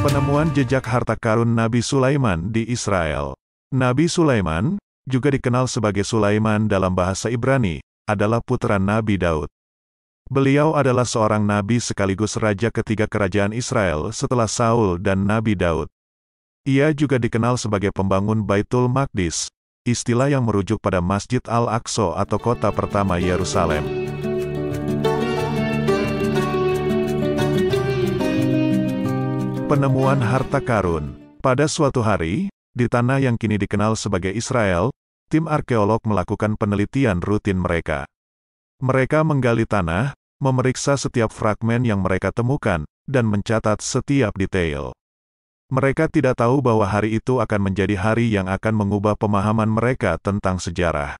Penemuan jejak harta karun Nabi Sulaiman di Israel. Nabi Sulaiman, juga dikenal sebagai Sulaiman dalam bahasa Ibrani, adalah putra Nabi Daud. Beliau adalah seorang nabi sekaligus raja ketiga kerajaan Israel setelah Saul dan Nabi Daud. Ia juga dikenal sebagai pembangun Baitul Maqdis, istilah yang merujuk pada Masjid Al-Aqsa atau kota pertama Yerusalem. Penemuan harta karun. Pada suatu hari, di tanah yang kini dikenal sebagai Israel, tim arkeolog melakukan penelitian rutin mereka. Mereka menggali tanah, memeriksa setiap fragmen yang mereka temukan, dan mencatat setiap detail. Mereka tidak tahu bahwa hari itu akan menjadi hari yang akan mengubah pemahaman mereka tentang sejarah.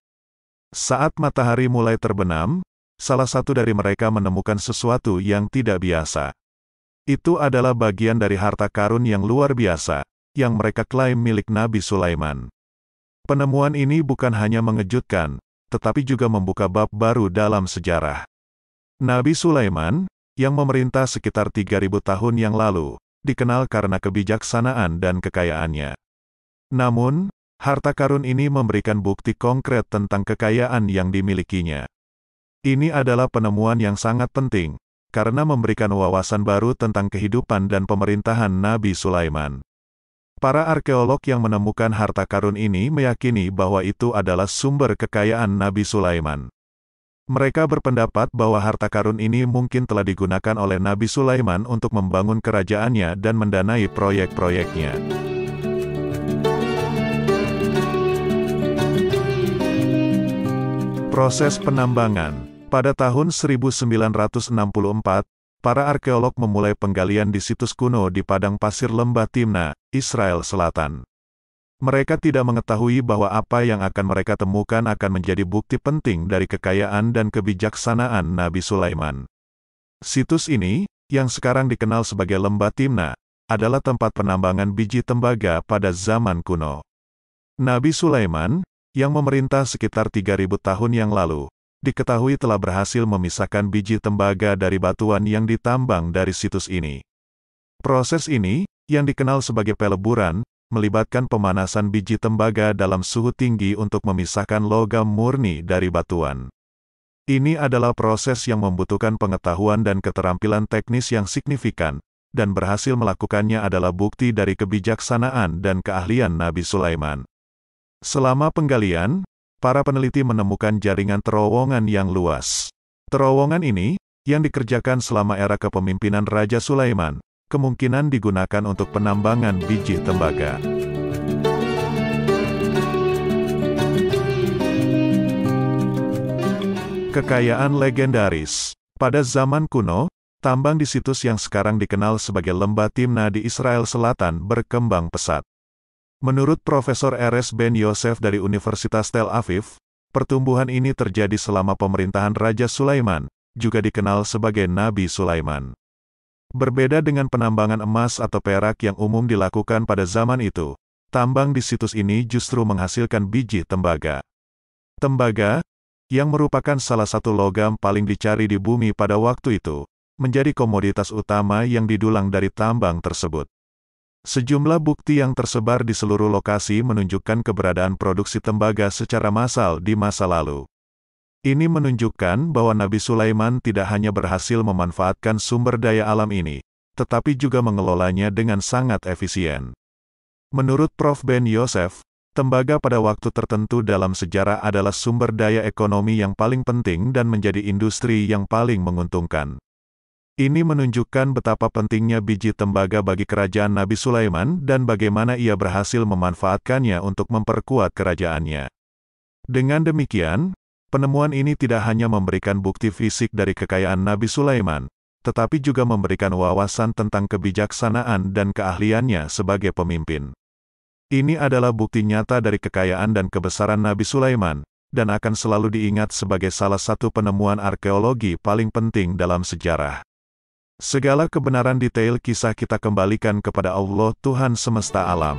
Saat matahari mulai terbenam, salah satu dari mereka menemukan sesuatu yang tidak biasa. Itu adalah bagian dari harta karun yang luar biasa, yang mereka klaim milik Nabi Sulaiman. Penemuan ini bukan hanya mengejutkan, tetapi juga membuka bab baru dalam sejarah. Nabi Sulaiman, yang memerintah sekitar 3.000 tahun yang lalu, dikenal karena kebijaksanaan dan kekayaannya. Namun, harta karun ini memberikan bukti konkret tentang kekayaan yang dimilikinya. Ini adalah penemuan yang sangat penting, karena memberikan wawasan baru tentang kehidupan dan pemerintahan Nabi Sulaiman. Para arkeolog yang menemukan harta karun ini meyakini bahwa itu adalah sumber kekayaan Nabi Sulaiman. Mereka berpendapat bahwa harta karun ini mungkin telah digunakan oleh Nabi Sulaiman untuk membangun kerajaannya dan mendanai proyek-proyeknya. Proses penambangan. Pada tahun 1964, para arkeolog memulai penggalian di situs kuno di padang pasir lembah Timna, Israel Selatan. Mereka tidak mengetahui bahwa apa yang akan mereka temukan akan menjadi bukti penting dari kekayaan dan kebijaksanaan Nabi Sulaiman. Situs ini, yang sekarang dikenal sebagai lembah Timna, adalah tempat penambangan biji tembaga pada zaman kuno. Nabi Sulaiman, yang memerintah sekitar 3.000 tahun yang lalu, diketahui telah berhasil memisahkan biji tembaga dari batuan yang ditambang dari situs ini. Proses ini, yang dikenal sebagai peleburan, melibatkan pemanasan biji tembaga dalam suhu tinggi untuk memisahkan logam murni dari batuan. Ini adalah proses yang membutuhkan pengetahuan dan keterampilan teknis yang signifikan, dan berhasil melakukannya adalah bukti dari kebijaksanaan dan keahlian Nabi Sulaiman. Selama penggalian, para peneliti menemukan jaringan terowongan yang luas. Terowongan ini, yang dikerjakan selama era kepemimpinan Raja Sulaiman, kemungkinan digunakan untuk penambangan biji tembaga. Kekayaan legendaris. Pada zaman kuno, tambang di situs yang sekarang dikenal sebagai lembah Timna di Israel Selatan berkembang pesat. Menurut Profesor Erez Ben Yosef dari Universitas Tel Aviv, pertumbuhan ini terjadi selama pemerintahan Raja Sulaiman, juga dikenal sebagai Nabi Sulaiman. Berbeda dengan penambangan emas atau perak yang umum dilakukan pada zaman itu, tambang di situs ini justru menghasilkan biji tembaga. Tembaga, yang merupakan salah satu logam paling dicari di bumi pada waktu itu, menjadi komoditas utama yang didulang dari tambang tersebut. Sejumlah bukti yang tersebar di seluruh lokasi menunjukkan keberadaan produksi tembaga secara massal di masa lalu. Ini menunjukkan bahwa Nabi Sulaiman tidak hanya berhasil memanfaatkan sumber daya alam ini, tetapi juga mengelolanya dengan sangat efisien. Menurut Prof. Ben Yosef, tembaga pada waktu tertentu dalam sejarah adalah sumber daya ekonomi yang paling penting dan menjadi industri yang paling menguntungkan. Ini menunjukkan betapa pentingnya biji tembaga bagi kerajaan Nabi Sulaiman dan bagaimana ia berhasil memanfaatkannya untuk memperkuat kerajaannya. Dengan demikian, penemuan ini tidak hanya memberikan bukti fisik dari kekayaan Nabi Sulaiman, tetapi juga memberikan wawasan tentang kebijaksanaan dan keahliannya sebagai pemimpin. Ini adalah bukti nyata dari kekayaan dan kebesaran Nabi Sulaiman, dan akan selalu diingat sebagai salah satu penemuan arkeologi paling penting dalam sejarah. Segala kebenaran detail kisah kita kembalikan kepada Allah Tuhan semesta alam.